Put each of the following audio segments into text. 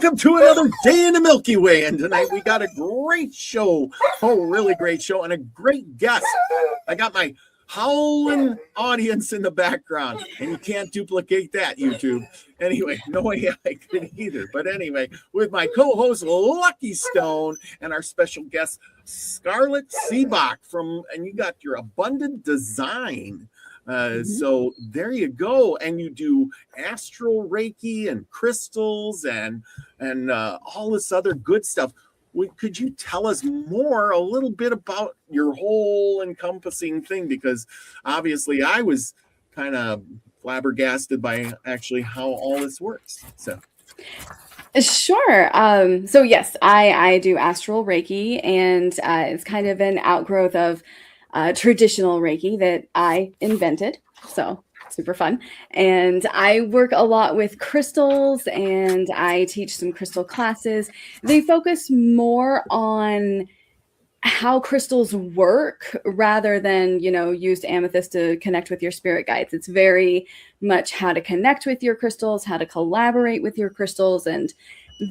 Welcome to another day in the Milky Way. And tonight we got a great show. Oh, really great show and a great guest. I got my howling audience in the background, and you can't duplicate that, YouTube. Anyway, no way I could either. But anyway, with my co-host Lucky Stone and our special guest Scarlett Seebach and you got your Abundant Design. So there you go, and you do Astral Reiki and crystals and all this other good stuff. Could you tell us a little bit about your whole encompassing thing? Because obviously I was kind of flabbergasted by actually how all this works. So. Sure. So yes, I do Astral Reiki, and it's kind of an outgrowth of traditional Reiki that I invented. So super fun. And I work a lot with crystals, and I teach some crystal classes. They focus more on how crystals work rather than, use amethyst to connect with your spirit guides. It's very much how to connect with your crystals, how to collaborate with your crystals, and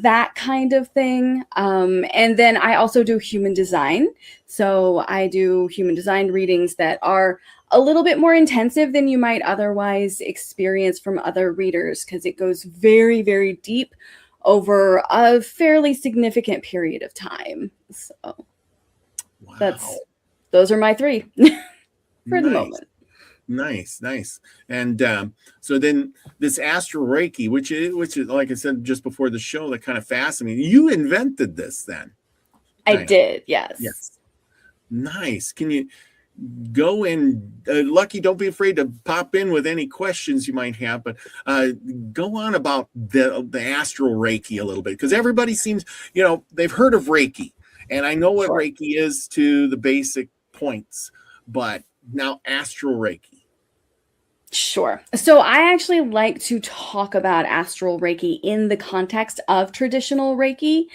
that kind of thing. And then I also do human design. So I do human design readings that are a little bit more intensive than you might otherwise experience from other readers, because it goes very, very deep over a fairly significant period of time. So wow. Those are my three for the moment. Nice. And so then this Astral Reiki, which is, like I said just before the show, that kind of fascinating. You invented this then? I did, yes. Nice. Can you go in, Lucky, don't be afraid to pop in with any questions you might have, but go on about the Astral Reiki a little bit, because everybody seems, they've heard of Reiki, and I know what Reiki is to the basic points, but now Astral Reiki. Sure. So I actually like to talk about Astral Reiki in the context of traditional Reiki.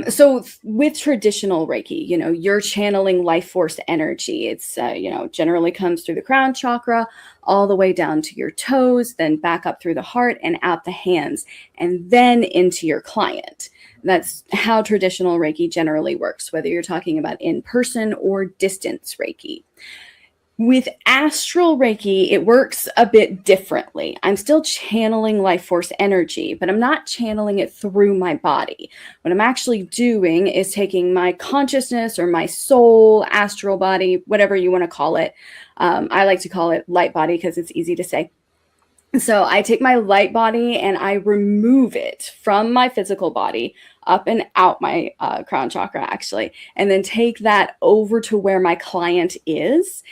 So with traditional Reiki, you're channeling life force energy. It's, generally comes through the crown chakra, all the way down to your toes, then back up through the heart and out the hands, and then into your client. That's how traditional Reiki generally works, whether you're talking about in-person or distance Reiki. With Astral Reiki, it works a bit differently. I'm still channeling life force energy, but I'm not channeling it through my body. What I'm actually doing is taking my consciousness or my soul, astral body, whatever you want to call it. I like to call it light body because it's easy to say. So I take my light body and I remove it from my physical body, up and out my crown chakra, actually, and then take that over to where my client is,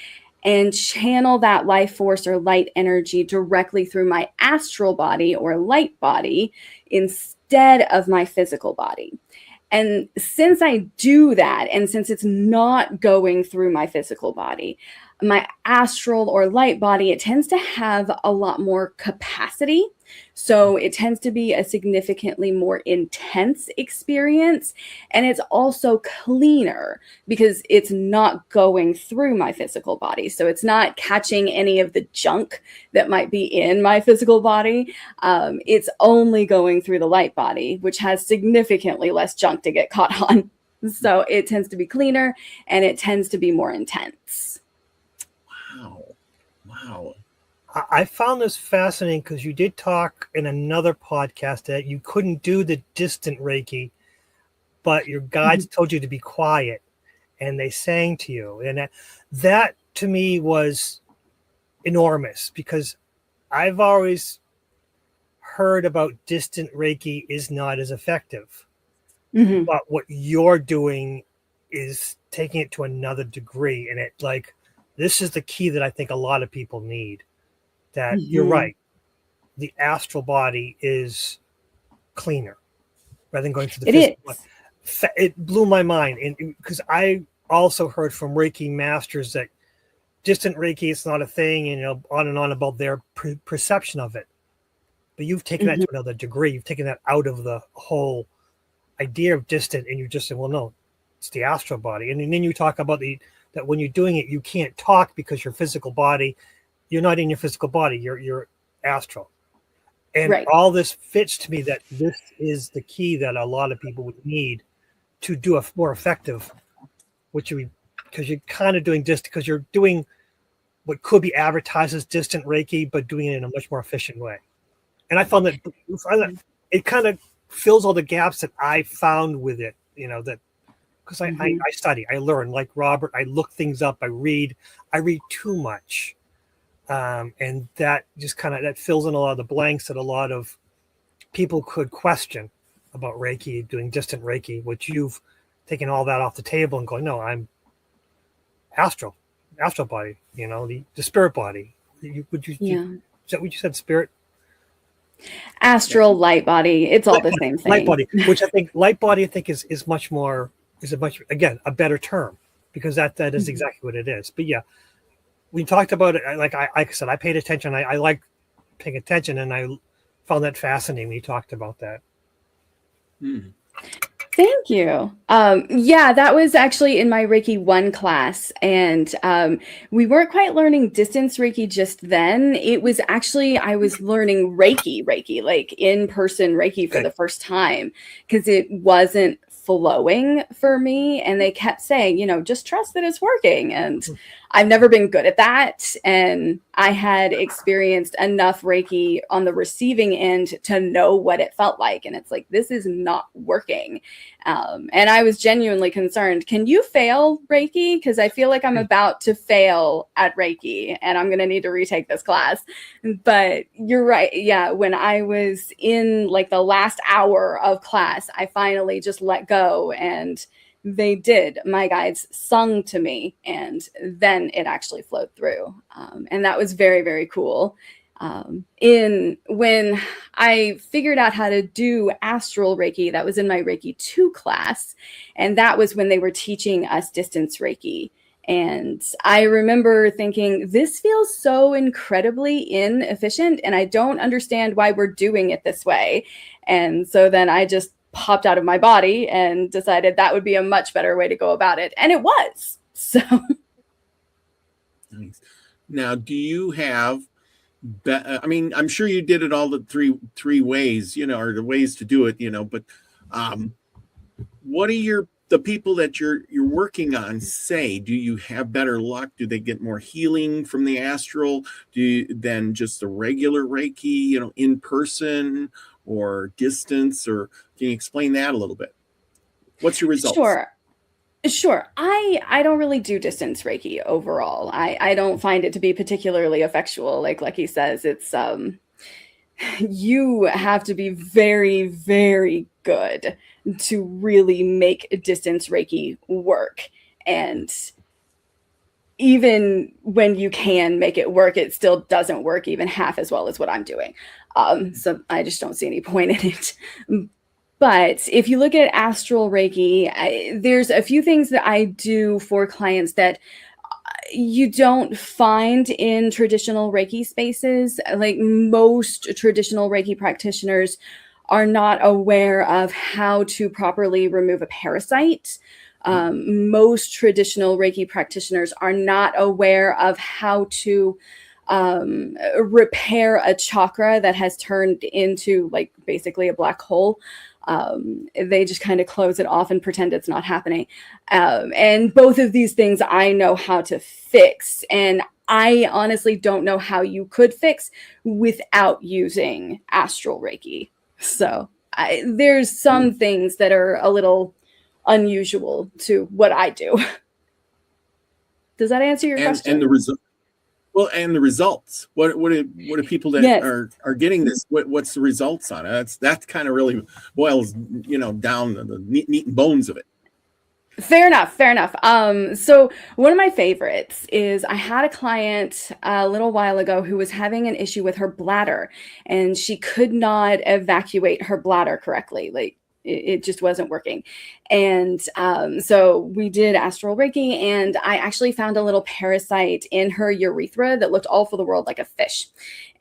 and channel that life force or light energy directly through my astral body or light body instead of my physical body. And since I do that, and since it's not going through my physical body, my astral or light body, it tends to have a lot more capacity. So it tends to be a significantly more intense experience. And it's also cleaner because it's not going through my physical body. So it's not catching any of the junk that might be in my physical body. It's only going through the light body, which has significantly less junk to get caught on. So it tends to be cleaner and it tends to be more intense. Wow. I found this fascinating because you did talk in another podcast that you couldn't do the distant Reiki, but your guides told you to be quiet and they sang to you. And that to me was enormous, because I've always heard about distant Reiki is not as effective. But what you're doing is taking it to another degree. And this is the key that I think a lot of people need. That you're right. The astral body is cleaner rather than going through the physical body. It blew my mind. And because I also heard from Reiki masters that distant Reiki is not a thing, and on and on about their perception of it. But you've taken that to another degree. You've taken that out of the whole idea of distant, and you just say, well, no, it's the astral body. And then you talk about that when you're doing it, you can't talk because your physical body, you're not in your physical body, you're astral. And Right. all this fits to me that this is the key that a lot of people would need to do a more effective, because you're kind of doing this, because you're doing what could be advertised as distant Reiki, but doing it in a much more efficient way. And I found that it kind of fills all the gaps that I found with it, that because I study, I learn, like Robert, I look things up, I read too much. And that just that fills in a lot of the blanks that a lot of people could question about Reiki, doing distant Reiki, which you've taken all that off the table and going, no, I'm astral body, the spirit body. Is that what you said, spirit? Astral light body. It's all the same thing. Light body, which light body is much more, again, a better term, because that is exactly what it is. But yeah, we talked about it. Like I said, I paid attention. I like paying attention, and I found that fascinating when you talked about that. Thank you. Yeah, that was actually in my Reiki 1 class, and we weren't quite learning distance Reiki just then. It was actually, I was learning Reiki, like in-person Reiki for the first time, because it wasn't flowing for me, and they kept saying, just trust that it's working, and I've never been good at that, and I had experienced enough Reiki on the receiving end to know what it felt like, and it's like, this is not working. And I was genuinely concerned. Can you fail Reiki? Because I feel like I'm about to fail at Reiki, and I'm going to need to retake this class. But you're right. Yeah, when I was in like the last hour of class, I finally just let go, and they did. My guides sung to me, and then it actually flowed through. And that was very, very cool. When I figured out how to do Astral Reiki, that was in my Reiki 2 class. And that was when they were teaching us distance Reiki. And I remember thinking, this feels so incredibly inefficient, and I don't understand why we're doing it this way. And so then I just popped out of my body and decided that would be a much better way to go about it. And it was. So. Nice. Now, do you have, I'm sure you did it all the three ways, or the ways to do it, but what are the people that you're working on say? Do you have better luck? Do they get more healing from the astral than just the regular Reiki, in person or distance? Or can you explain that a little bit? What's your results? Sure. I don't really do distance Reiki overall. I don't find it to be particularly effectual. Like he says, it's you have to be very, very good to really make distance Reiki work. And even when you can make it work, it still doesn't work even half as well as what I'm doing. So I just don't see any point in it. But if you look at Astral Reiki, there's a few things that I do for clients that you don't find in traditional Reiki spaces. Like most traditional Reiki practitioners are not aware of how to properly remove a parasite. Most traditional Reiki practitioners are not aware of how to repair a chakra that has turned into like basically a black hole. They just kind of close it off and pretend it's not happening. And both of these things I know how to fix. And I honestly don't know how you could fix without using Astral Reiki. So there's some things that are a little unusual to what I do. Does that answer your question? And the result. Well, and the results. What are people that are getting this? What's the results on it? That's kind of really boils down to the meat and bones of it. Fair enough. So one of my favorites is I had a client a little while ago who was having an issue with her bladder, and she could not evacuate her bladder correctly. Like it just wasn't working. And so we did Astral Reiki, and I actually found a little parasite in her urethra that looked all for the world like a fish.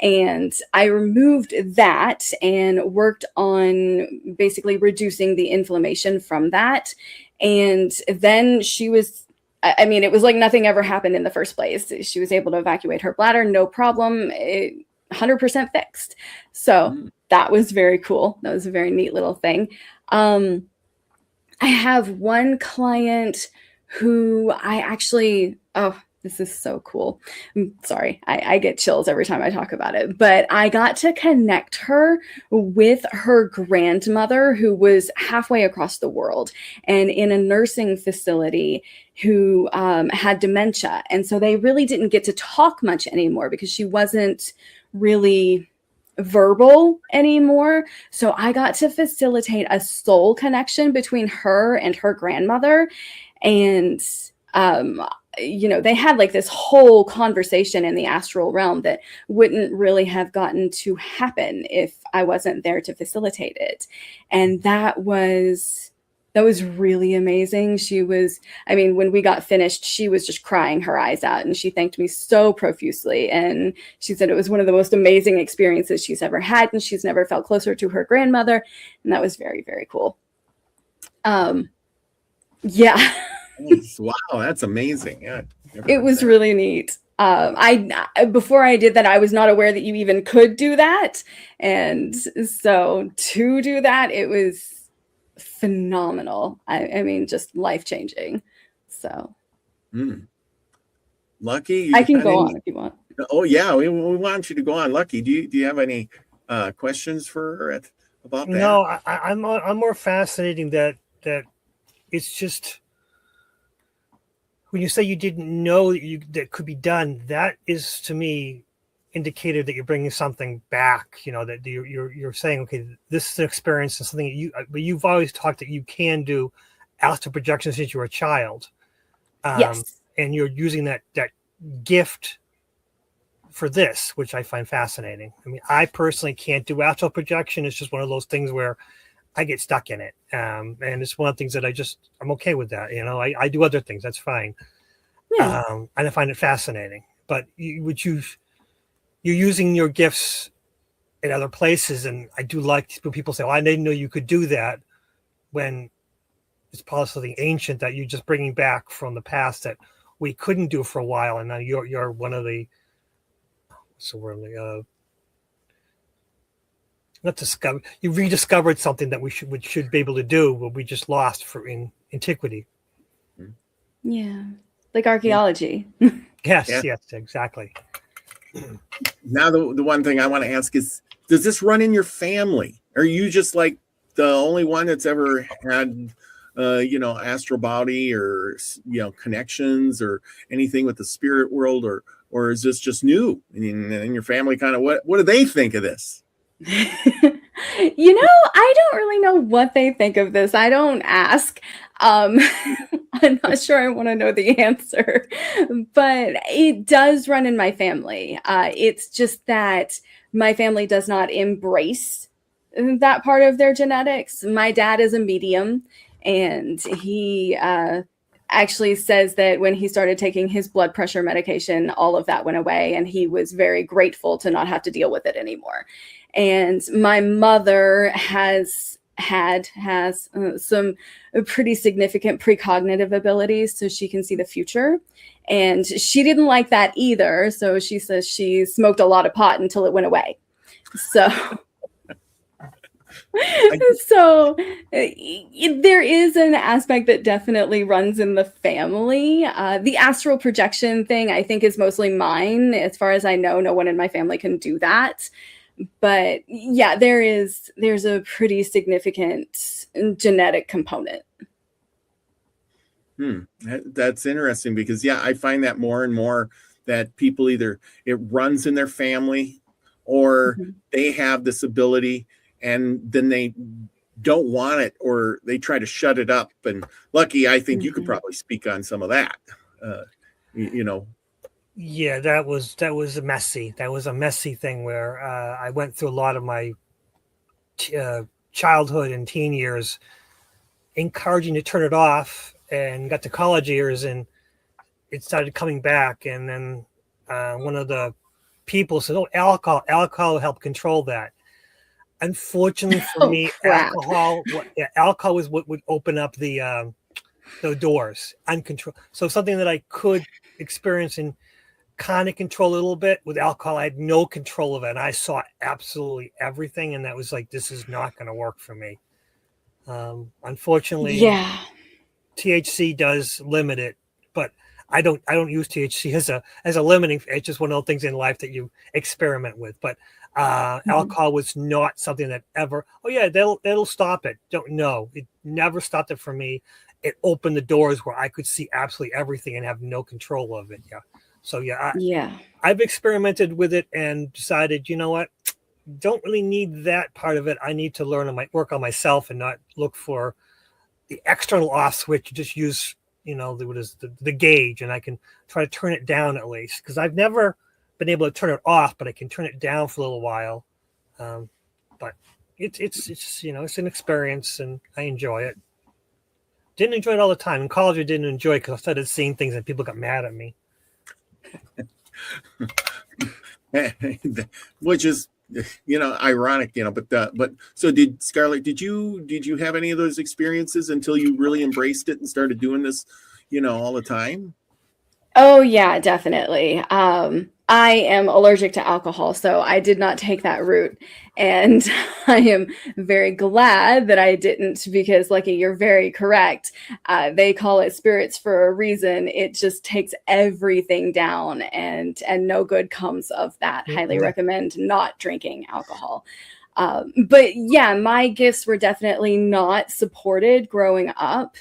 And I removed that and worked on basically reducing the inflammation from that. And then she was, it was like nothing ever happened in the first place. She was able to evacuate her bladder, no problem. 100% fixed. So that was very cool. That was a very neat little thing. I have one client who I actually, oh, this is so cool. I'm sorry, I get chills every time I talk about it, but I got to connect her with her grandmother who was halfway across the world and in a nursing facility who had dementia. And so they really didn't get to talk much anymore because she wasn't really verbal anymore. So I got to facilitate a soul connection between her and her grandmother. And they had like this whole conversation in the astral realm that wouldn't really have gotten to happen if I wasn't there to facilitate it. And that was really amazing. When we got finished, she was just crying her eyes out and she thanked me so profusely. And she said it was one of the most amazing experiences she's ever had. And she's never felt closer to her grandmother. And that was very, very cool. Yeah. Wow, that's amazing. Yeah, it was really neat. Before I did that, I was not aware that you even could do that. And so to do that, it was phenomenal. I mean, just life-changing. So Lucky, I can go on if you want. Oh yeah, we want you to go on. Lucky, do you have any questions for her about that? No, I'm more fascinating that it's just when you say you didn't know that could be done, that is to me indicator that you're bringing something back. That you're saying, okay, this is an experience and something but you've always talked that you can do astral projections since you were a child. Yes. And you're using that gift for this, which I find fascinating. I mean, I personally can't do astral projection. It's just one of those things where I get stuck in it. And it's one of the things that I'm okay with that. I do other things. That's fine. Yeah. And I find it fascinating, but you're using your gifts in other places. And I do like when people say, "Oh, I didn't know you could do that," when it's possibly ancient that you're just bringing back from the past that we couldn't do for a while. And now you're one of the, you rediscovered something that we should be able to do, but we just lost in antiquity. Yeah, like archaeology. Yes, exactly. Now the one thing I want to ask is, does this run in your family? Are you just like the only one that's ever had astral body or connections or anything with the spirit world, or is this just new in your family? Kind of what do they think of this? I don't really know what they think of this. I don't ask. I'm not sure I want to know the answer, but it does run in my family. It's just that my family does not embrace that part of their genetics. My dad is a medium, and he actually says that when he started taking his blood pressure medication, all of that went away, and he was very grateful to not have to deal with it anymore. And my mother has some pretty significant precognitive abilities, so she can see the future. And she didn't like that either. So she says she smoked a lot of pot until it went away. So, there is an aspect that definitely runs in the family. The astral projection thing, I think, is mostly mine. As far as I know, no one in my family can do that. But yeah, there's a pretty significant genetic component. That's interesting because I find that more and more that people either it runs in their family or they have this ability and then they don't want it or they try to shut it up. And Lucky, I think you could probably speak on some of that. Yeah, that was messy. That was a messy thing where I went through a lot of my childhood and teen years encouraging to turn it off, and got to college years and it started coming back. And then one of the people said, "Oh, alcohol will help control that." Unfortunately for me, alcohol was what would open up the doors, uncontrolled. So something that I could experience in kind of control a little bit. With alcohol, I had no control of it. And I saw absolutely everything. And that was like, this is not going to work for me. Unfortunately, Yeah. THC does limit it, but I don't use THC as a limiting. It's just one of those things in life that you experiment with. But alcohol was not something that ever, oh yeah, that'll stop it. Don't know. It never stopped it for me. It opened the doors where I could see absolutely everything and have no control of it. Yeah. So yeah, I've experimented with it and decided, you know what, don't really need that part of it. I need to work on myself and not look for the external off switch. Just use, the gauge, and I can try to turn it down at least, because I've never been able to turn it off, but I can turn it down for a little while. But it's an experience, and I enjoy it. Didn't enjoy it all the time. In college, I didn't enjoy it because I started seeing things and people got mad at me. Which is, ironic, but so Scarlett, did you have any of those experiences until you really embraced it and started doing this, all the time? Oh yeah, definitely. I am allergic to alcohol, so I did not take that route. And I am very glad that I didn't, because Lucky, you're very correct. They call it spirits for a reason. It just takes everything down, and no good comes of that. Highly recommend not drinking alcohol. But yeah, my gifts were definitely not supported growing up.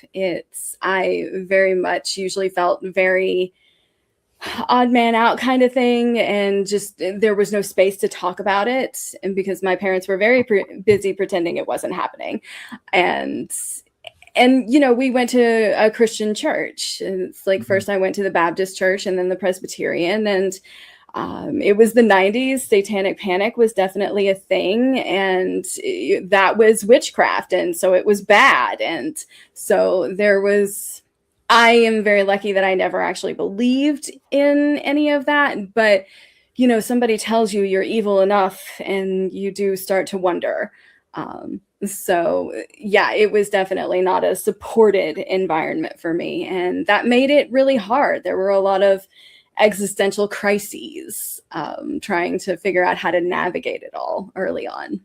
I very much usually felt very odd man out kind of thing, and just there was no space to talk about it, and because my parents were very busy pretending it wasn't happening. And we went to a Christian church, and it's like first I went to the Baptist church and then the Presbyterian, and it was the 90s. Satanic panic was definitely a thing, and that was witchcraft, and so it was bad. And so I am very lucky that I never actually believed in any of that. But, somebody tells you you're evil enough, and you do start to wonder. So yeah, it was definitely not a supported environment for me. And that made it really hard. There were a lot of existential crises, trying to figure out how to navigate it all early on.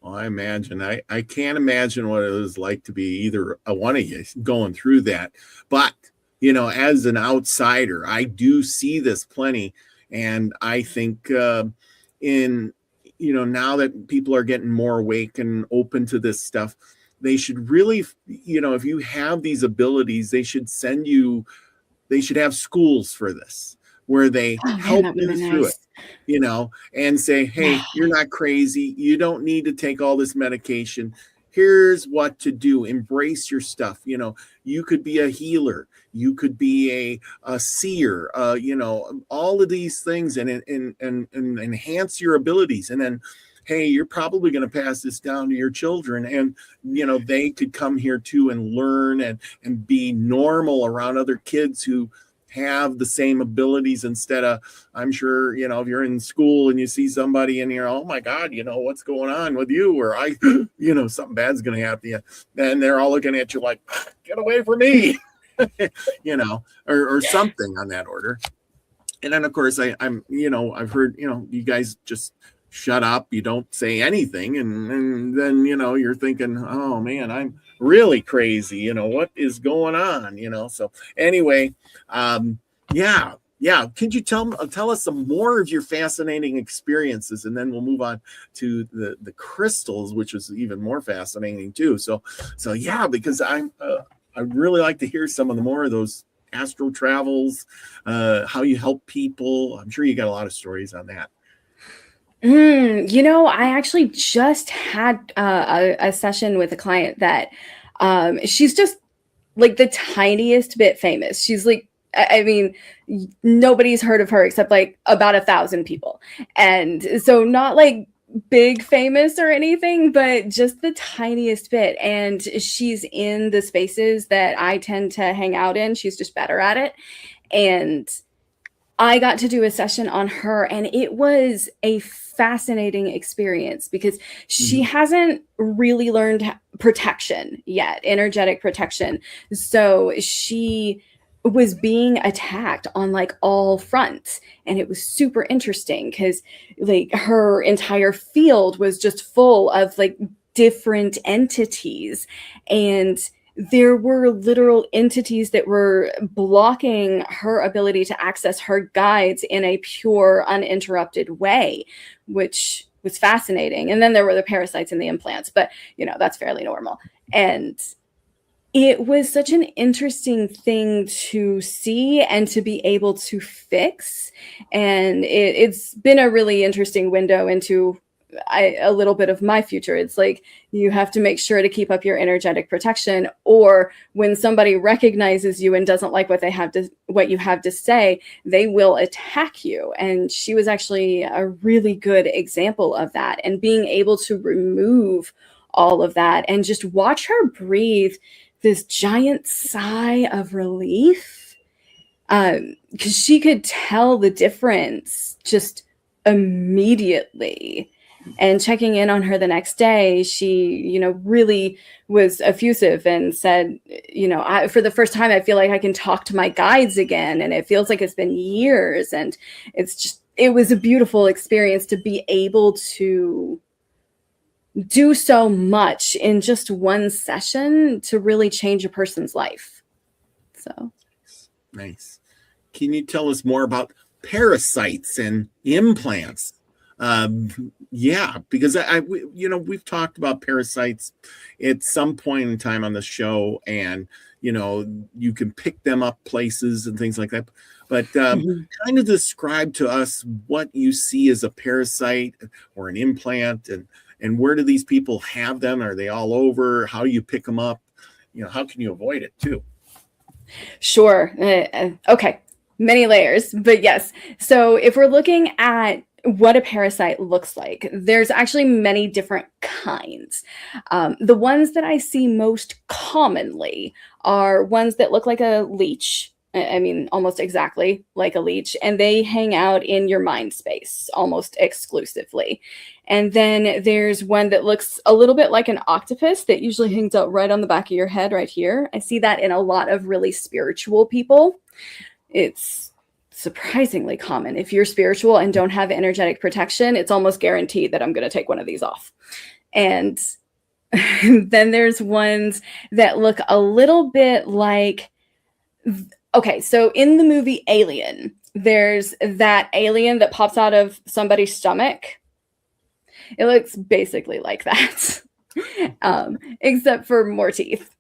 Well, I imagine. I can't imagine what it was like to be either one of you going through that. But, as an outsider, I do see this plenty. And I think now that people are getting more awake and open to this stuff, they should really, if you have these abilities, they should have schools for this, where they help you through it, and say, hey, you're not crazy. You don't need to take all this medication. Here's what to do. Embrace your stuff. You could be a healer. You could be a seer, all of these things, and enhance your abilities. And then, hey, you're probably going to pass this down to your children, and they could come here too and learn and be normal around other kids who have the same abilities, instead of, I'm sure, if you're in school and you see somebody and you're, oh my God, what's going on with you? Or something bad's going to happen to you. Then they're all looking at you like, get away from me, or something on that order. And then of course I've heard, you guys just shut up, you don't say anything, and then you're thinking, oh man, I'm really crazy, what is going on, so anyway, could you tell us some more of your fascinating experiences, and then we'll move on to the crystals, which is even more fascinating too. So yeah, because I'd really like to hear some of the more of those astral travels, how you help people. I'm sure you got a lot of stories on that. I actually just had a session with a client that she's just like the tiniest bit famous. She's like, I mean, nobody's heard of her except like about 1,000 people. And so not like big famous or anything, but just the tiniest bit. And she's in the spaces that I tend to hang out in. She's just better at it. And I got to do a session on her, and it was a fascinating experience because she hasn't really learned protection yet, energetic protection. So she was being attacked on like all fronts. And it was super interesting because like her entire field was just full of like different entities, and there were literal entities that were blocking her ability to access her guides in a pure, uninterrupted way, which was fascinating. And then there were the parasites and the implants, but you know, that's fairly normal. And it was such an interesting thing to see and to be able to fix. And it's been a really interesting window into a little bit of my future. It's like you have to make sure to keep up your energetic protection, or when somebody recognizes you and doesn't like what you have to say, they will attack you. And she was actually a really good example of that, and being able to remove all of that and just watch her breathe this giant sigh of relief, because she could tell the difference just immediately. And checking in on her the next day, she, you know, really was effusive and said, you know, for the first time, I feel like I can talk to my guides again. And it feels like it's been years. And it was a beautiful experience to be able to do so much in just one session to really change a person's life. So nice. Can you tell us more about parasites and implants? Yeah, because we've talked about parasites at some point in time on the show, and you know, you can pick them up places and things like that. But kind of describe to us what you see as a parasite or an implant, and where do these people have them? Are they all over? How do you pick them up? You know, how can you avoid it too? Sure. Okay. Many layers, but yes. So if we're looking at what a parasite looks like, there's actually many different kinds. The ones that I see most commonly are ones that look like a leech. I mean, almost exactly like a leech, and they hang out in your mind space almost exclusively. And then there's one that looks a little bit like an octopus that usually hangs out right on the back of your head right here. I see that in a lot of really spiritual people. It's surprisingly common. If you're spiritual and don't have energetic protection, it's almost guaranteed that I'm going to take one of these off. And then there's ones that look a little bit like, okay, so in the movie Alien, there's that alien that pops out of somebody's stomach. It looks basically like that, except for more teeth.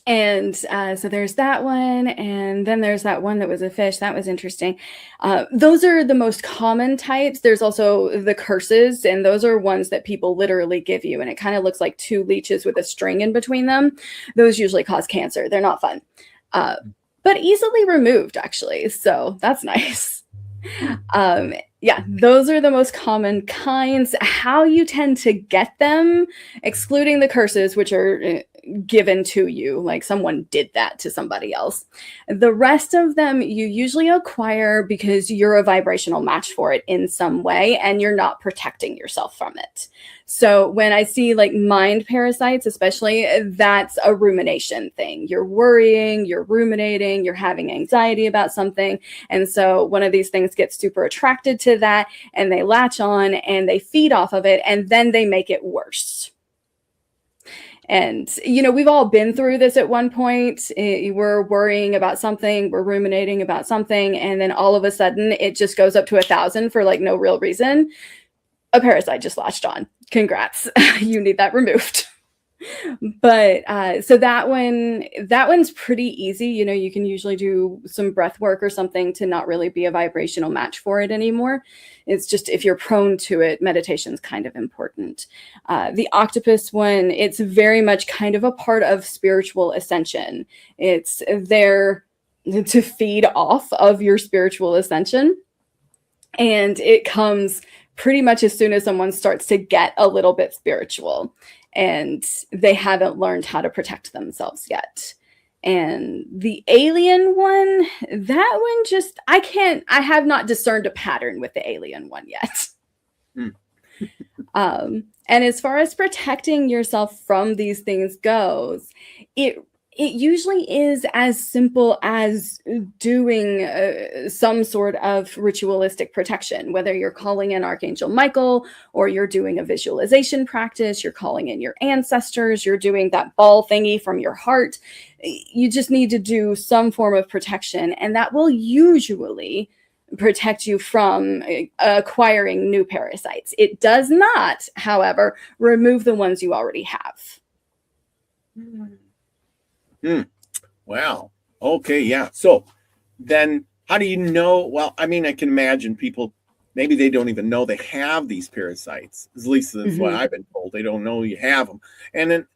And so there's that one. And then there's that one that was a fish. That was interesting. Those are the most common types. There's also the curses. And those are ones that people literally give you. And it kind of looks like two leeches with a string in between them. Those usually cause cancer. They're not fun. But easily removed, actually. So that's nice. Yeah, those are the most common kinds. How you tend to get them, excluding the curses, which are given to you, like someone did that to somebody else. The rest of them you usually acquire because you're a vibrational match for it in some way, and you're not protecting yourself from it. So when I see like mind parasites, especially, that's a rumination thing. You're worrying, you're ruminating, you're having anxiety about something. And so one of these things gets super attracted to that, and they latch on and they feed off of it, and then they make it worse. And, you know, we've all been through this at one point. We're worrying about something, we're ruminating about something, and then all of a sudden it just goes up to 1,000 for like no real reason. A parasite just latched on. Congrats. You need that removed. But so that one's pretty easy. You know, you can usually do some breath work or something to not really be a vibrational match for it anymore. It's just if you're prone to it, meditation's kind of important. The octopus one, it's very much kind of a part of spiritual ascension. It's there to feed off of your spiritual ascension. And it comes pretty much as soon as someone starts to get a little bit spiritual and they haven't learned how to protect themselves yet. And the alien one, that one just, I have not discerned a pattern with the alien one yet. And as far as protecting yourself from these things goes, it It usually is as simple as doing some sort of ritualistic protection, whether you're calling in Archangel Michael or you're doing a visualization practice, you're calling in your ancestors, you're doing that ball thingy from your heart. You just need to do some form of protection, and that will usually protect you from acquiring new parasites. It does not, however, remove the ones you already have. Wow. Okay. Yeah. So then how do you know? Well, I mean, I can imagine people, maybe they don't even know they have these parasites. At least that's what I've been told. They don't know you have them. And then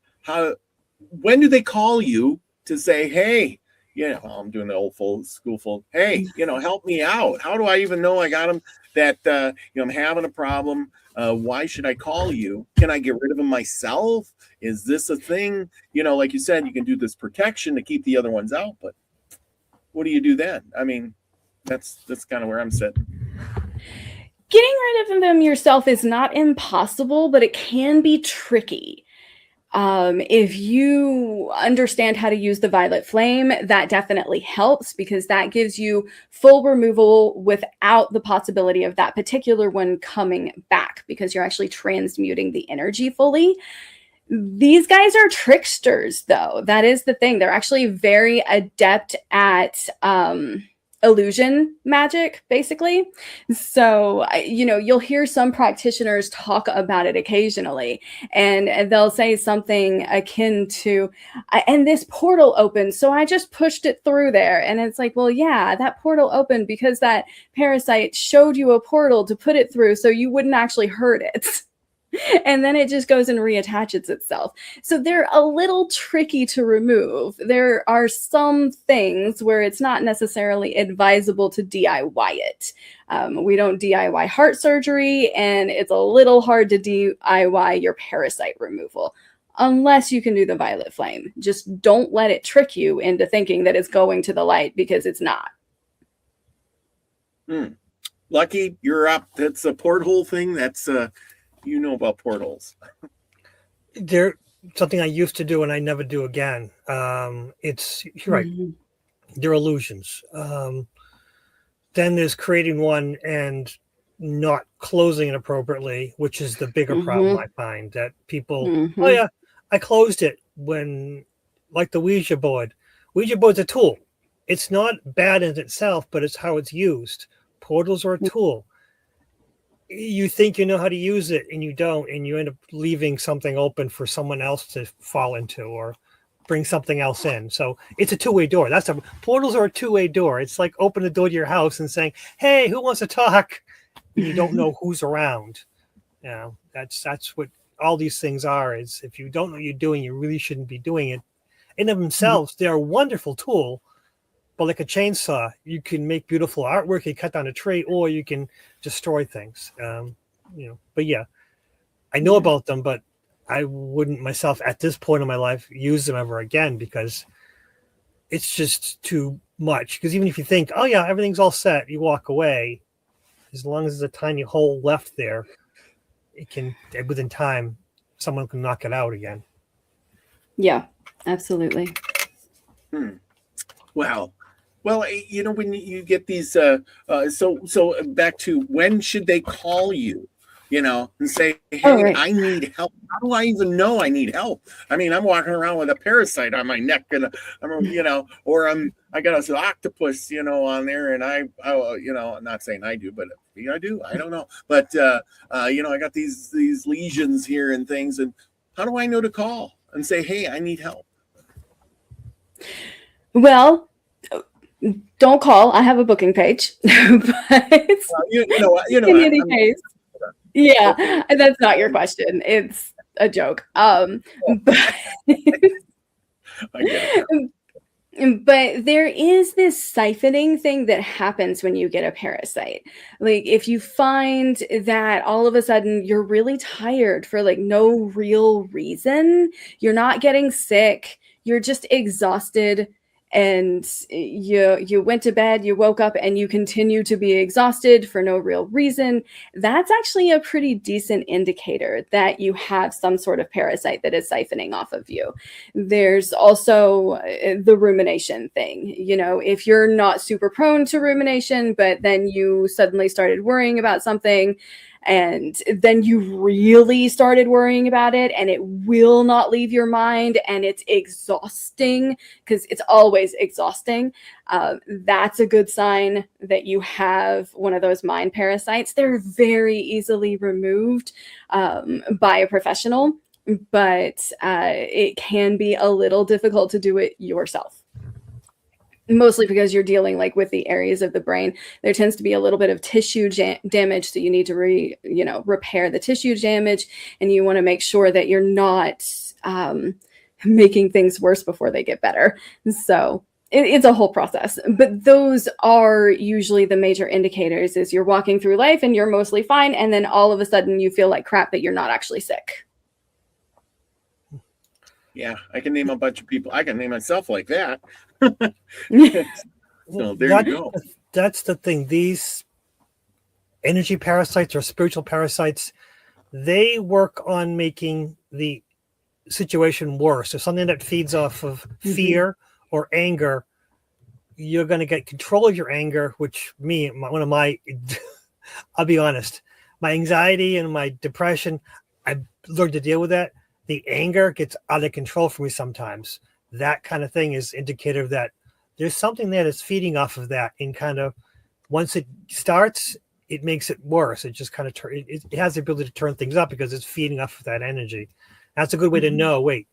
when do they call you to say, hey, I'm doing the old school, hey, help me out. How do I even know I got them? That, I'm having a problem. Why should I call you? Can I get rid of them myself? Is this a thing? Like you said, you can do this protection to keep the other ones out, but what do you do then? I mean, that's kind of where I'm sitting. Getting rid of them yourself is not impossible, but it can be tricky. If you understand how to use the violet flame, that definitely helps, because that gives you full removal without the possibility of that particular one coming back, because you're actually transmuting the energy fully. These guys are tricksters, though. That is the thing. They're actually very adept at illusion magic, basically. So, you'll hear some practitioners talk about it occasionally, and they'll say something akin to, and this portal opened, so I just pushed it through there. And it's like, well, yeah, that portal opened because that parasite showed you a portal to put it through so you wouldn't actually hurt it. And then it just goes and reattaches itself. So they're a little tricky to remove. There are some things where it's not necessarily advisable to DIY it. We don't DIY heart surgery, and it's a little hard to DIY your parasite removal, unless you can do the violet flame. Just don't let it trick you into thinking that it's going to the light, because it's not. Lucky, you're up. That's a porthole thing. That's about portals. They're something I used to do and I never do again. You're right. They're illusions. Then there's creating one and not closing it appropriately, which is the bigger problem I find, that people, oh yeah, I closed it when, like the Ouija board. Ouija board's a tool. It's not bad in itself, but it's how it's used. Portals are a tool. You think you know how to use it and you don't, and you end up leaving something open for someone else to fall into or bring something else in. So it's a two-way door. Portals are a two-way door. It's like open the door to your house and saying, hey, who wants to talk? And you don't know who's around. That's what all these things are, is if you don't know what you're doing, you really shouldn't be doing it. In of themselves, they're a wonderful tool. But like a chainsaw, you can make beautiful artwork, you cut down a tree, or you can destroy things. But yeah, I know about them, but I wouldn't myself at this point in my life use them ever again, because it's just too much. Because even if you think, oh yeah, everything's all set, you walk away, as long as there's a tiny hole left there, within time, someone can knock it out again. Yeah, absolutely. Wow. Well, when you get these, so back to, when should they call you, and say, hey, right, I need help. How do I even know I need help? I mean, I'm walking around with a parasite on my neck, and or I got an octopus, on there, and I'm not saying I do, but I do. I don't know, but I got these lesions here and things, and how do I know to call and say, hey, I need help? Well, don't call. I have a booking page. But in any case, yeah, that's not your question. It's a joke. But there is this siphoning thing that happens when you get a parasite. Like, if you find that all of a sudden you're really tired for like no real reason, you're not getting sick, you're just exhausted, and you went to bed, you woke up, and you continue to be exhausted for no real reason, that's actually a pretty decent indicator that you have some sort of parasite that is siphoning off of you. There's also the rumination thing. You know, if you're not super prone to rumination, but then you suddenly started worrying about something, and then you really started worrying about it, and it will not leave your mind, and it's exhausting, because it's always exhausting. That's a good sign that you have one of those mind parasites. They're very easily removed by a professional, but it can be a little difficult to do it yourself. Mostly because you're dealing like with the areas of the brain. There tends to be a little bit of tissue damage, so you need to repair the tissue damage, and you want to make sure that you're not making things worse before they get better. So it's a whole process, but those are usually the major indicators. Is you're walking through life and you're mostly fine, and then all of a sudden you feel like crap, but you're not actually sick. Yeah, I can name a bunch of people. I can name myself like that. So there you go. That's the thing. These energy parasites or spiritual parasites, they work on making the situation worse. If something that feeds off of fear or anger, you're going to get control of your anger, which one of my, I'll be honest, my anxiety and my depression, I've learned to deal with that. The anger gets out of control for me sometimes. That kind of thing is indicative that there's something there that's feeding off of that, and kind of once it starts, it makes it worse. It just kind of it has the ability to turn things up because it's feeding off of that energy. That's a good way to know, wait,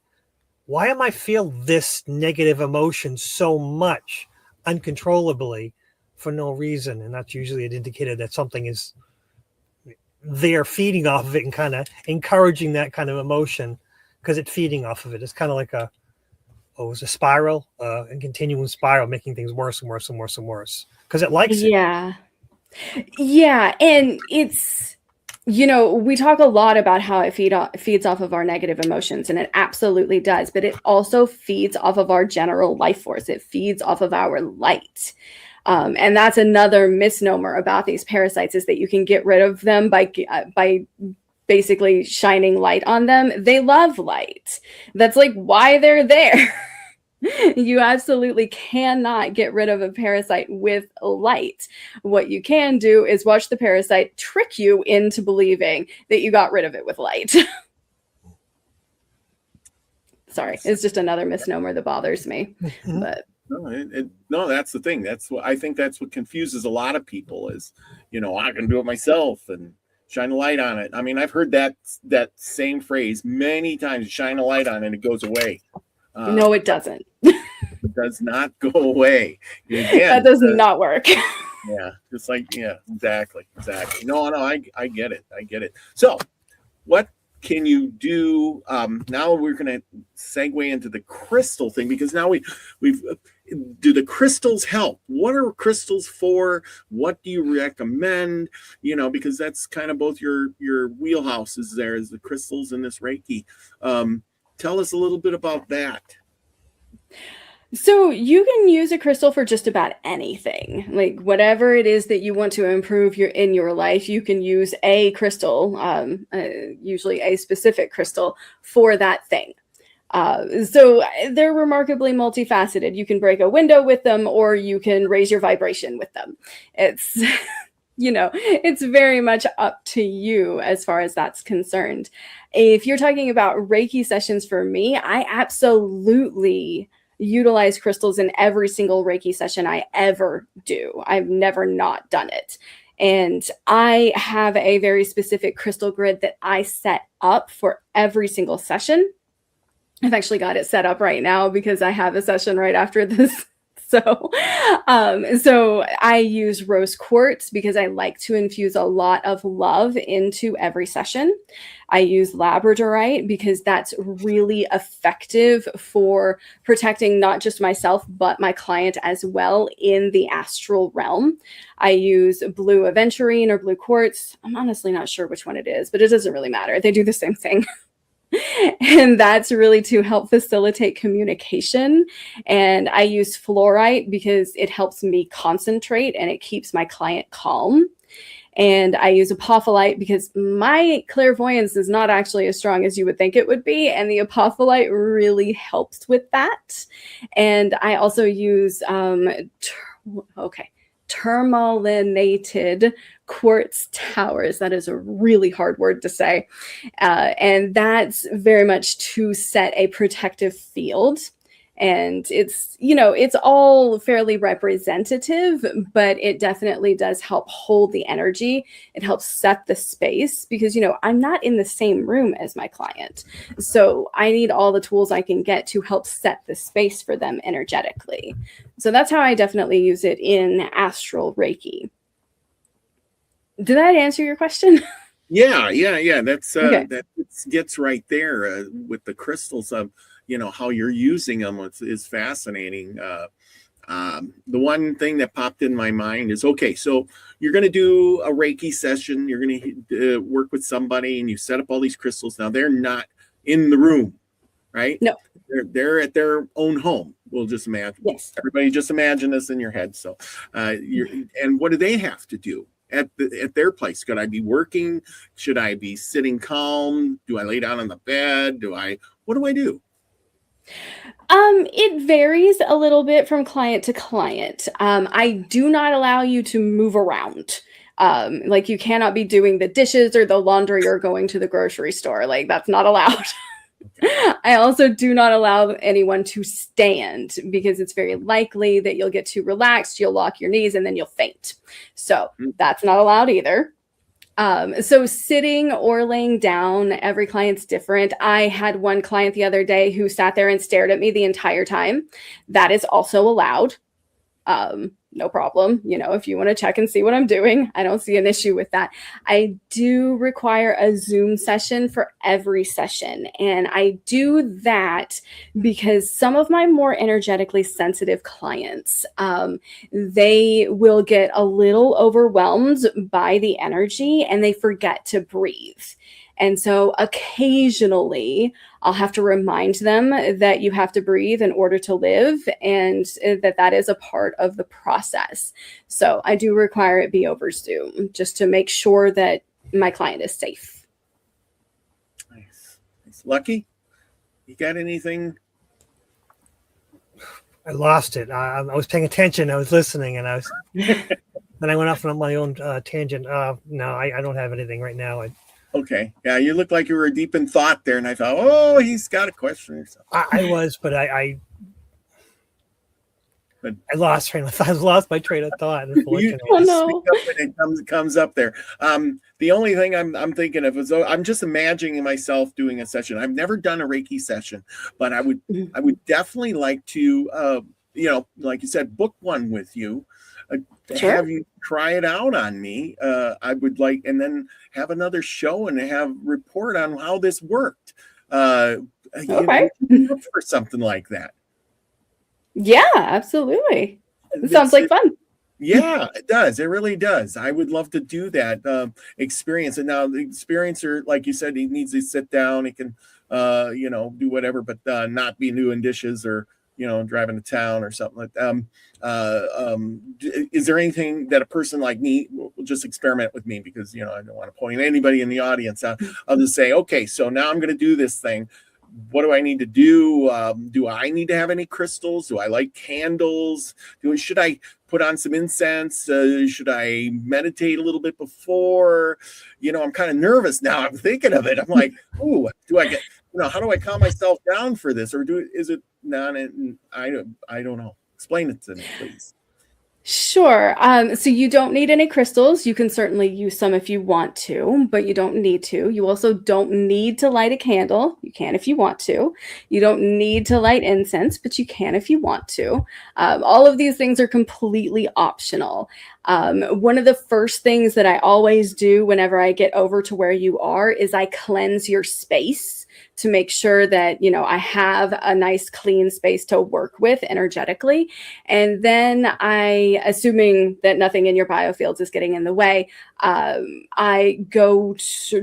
why am I feel this negative emotion so much uncontrollably for no reason? And that's usually an indicator that something is there feeding off of it and kind of encouraging that kind of emotion because it's feeding off of it. It's kind of like it's a spiral, and continuum spiral, making things worse and worse and worse and worse because it likes it. Yeah. And it's, we talk a lot about how it feeds off of our negative emotions, and it absolutely does, but it also feeds off of our general life force. It feeds off of our light. And that's another misnomer about these parasites, is that you can get rid of them by basically shining light on them. They love light. That's like why they're there. You absolutely cannot get rid of a parasite with light. What you can do is watch the parasite trick you into believing that you got rid of it with light. Sorry, it's just another misnomer that bothers me. But no, that's the thing. That's what I think. That's what confuses a lot of people. Is I can do it myself and shine a light on it. I mean, I've heard that same phrase many times. Shine a light on it, and it goes away. No, it doesn't. It does not go away. Again, that does not work. Yeah, just like exactly. No, I get it. So, what can you do? Now we're going to segue into the crystal thing, because now we've do the crystals help? What are crystals for? What do you recommend? Because that's kind of both your wheelhouses. There is the crystals and this Reiki. Tell us a little bit about that. So you can use a crystal for just about anything, like whatever it is that you want to improve in your life. You can use a crystal, usually a specific crystal for that thing. So they're remarkably multifaceted. You can break a window with them, or you can raise your vibration with them. It's, it's very much up to you as far as that's concerned. If you're talking about Reiki sessions, for me, I absolutely utilize crystals in every single Reiki session I ever do. I've never not done it. And I have a very specific crystal grid that I set up for every single session. I've actually got it set up right now because I have a session right after this. So I use rose quartz because I like to infuse a lot of love into every session. I use labradorite because that's really effective for protecting not just myself, but my client as well in the astral realm. I use blue aventurine or blue quartz. I'm honestly not sure which one it is, but it doesn't really matter. They do the same thing. And that's really to help facilitate communication. And I use fluorite because it helps me concentrate and it keeps my client calm. And I use apophyllite because my clairvoyance is not actually as strong as you would think it would be. And the apophyllite really helps with that. And I also use, tourmalinated quartz towers. That is a really hard word to say. And that's very much to set a protective field. And it's, it's all fairly representative, but it definitely does help hold the energy. It helps set the space because, I'm not in the same room as my client. So I need all the tools I can get to help set the space for them energetically. So that's how I definitely use it in Astral Reiki. Did that answer your question? Yeah. That's Okay. that gets right there with the crystals of how you're using them is fascinating. The one thing that popped in my mind is, okay, so you're going to do a Reiki session. You're going to work with somebody, and you set up all these crystals. Now they're not in the room, right? No. They're at their own home. We'll just imagine. Yes. Everybody just imagine this in your head. So, and what do they have to do at their place? Could I be working? Should I be sitting calm? Do I lay down on the bed? What do I do? It varies a little bit from client to client. I do not allow you to move around. Like you cannot be doing the dishes or the laundry or going to the grocery store. Like that's not allowed. I also do not allow anyone to stand because it's very likely that you'll get too relaxed, you'll lock your knees, and then you'll faint. So that's not allowed either. So sitting or laying down, every client's different. I had one client the other day who sat there and stared at me the entire time. That is also allowed. No problem. If you want to check and see what I'm doing, I don't see an issue with that. I do require a Zoom session for every session. And I do that because some of my more energetically sensitive clients, they will get a little overwhelmed by the energy and they forget to breathe. And so occasionally I'll have to remind them that you have to breathe in order to live and that is a part of the process. So I do require it be over Zoom just to make sure that my client is safe. Nice. Lucky, you got anything? I lost it. I was paying attention. I was listening, and then I went off on my own tangent. No, I don't have anything right now. Okay. Yeah, you look like you were deep in thought there, and I thought, oh, he's got a question or something. I was, but I lost my train of thought. You Oh, no. speak up when it comes up there. The only thing I'm thinking of is I'm just imagining myself doing a session. I've never done a Reiki session, but I would definitely like to, like you said, book one with you. Sure. Have you try it out on me. I would like, and then have another show and have report on how this worked. Okay. Look for something like that. Yeah, absolutely. It sounds like fun. Yeah, it does. It really does. I would love to do that experience. And now the experiencer, like you said, he needs to sit down. He can, do whatever, but not be doing dishes or, driving to town or something like that. Is there anything that a person like me will just experiment with me? Because, I don't want to point anybody in the audience. I'll just say, okay, so now I'm going to do this thing. What do I need to do? Do I need to have any crystals? Do I light candles? Should I put on some incense? Should I meditate a little bit before? I'm kind of nervous now. I'm thinking of it. I'm like, ooh, do I get, how do I calm myself down for this? Or is it not? I don't know. Explain it to me, please. Sure. So you don't need any crystals. You can certainly use some if you want to, but you don't need to. You also don't need to light a candle. You can if you want to. You don't need to light incense, but you can if you want to. All of these things are completely optional. One of the first things that I always do whenever I get over to where you are is I cleanse your space to make sure that, you know, I have a nice clean space to work with energetically. And then assuming that nothing in your biofields is getting in the way, I go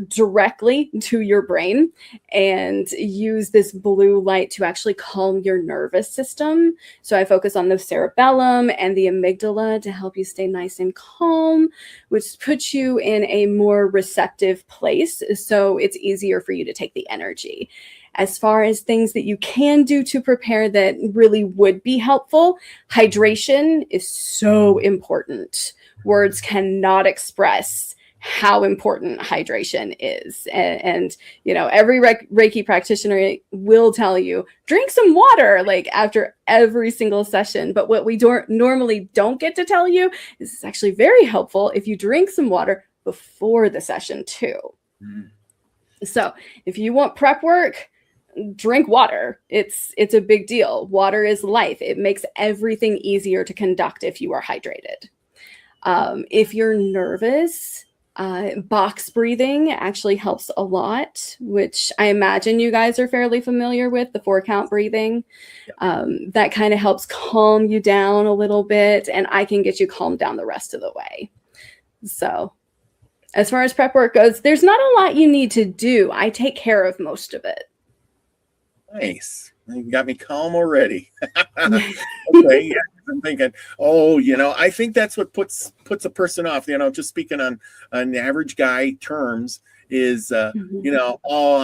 directly to your brain and use this blue light to actually calm your nervous system. So I focus on the cerebellum and the amygdala to help you stay nice and calm, which puts you in a more receptive place. So it's easier for you to take the energy. As far as things that you can do to prepare that really would be helpful, hydration is so important. Words cannot express how important hydration is. And you know, every Reiki practitioner will tell you, drink some water like after every single session. But what we normally don't get to tell you is it's actually very helpful if you drink some water before the session too. Mm. So if you want prep work, drink water. It's a big deal. Water is life. It makes everything easier to conduct if you are hydrated. If you're nervous, box breathing actually helps a lot, which I imagine you guys are fairly familiar with, the 4-count breathing. That kind of helps calm you down a little bit, and I can get you calmed down the rest of the way. So as far as prep work goes, there's not a lot you need to do. I take care of most of it. Nice. You got me calm already. Okay, yeah. I'm thinking, oh, you know, I think that's what puts a person off, you know, just speaking on average guy terms is, you know, oh,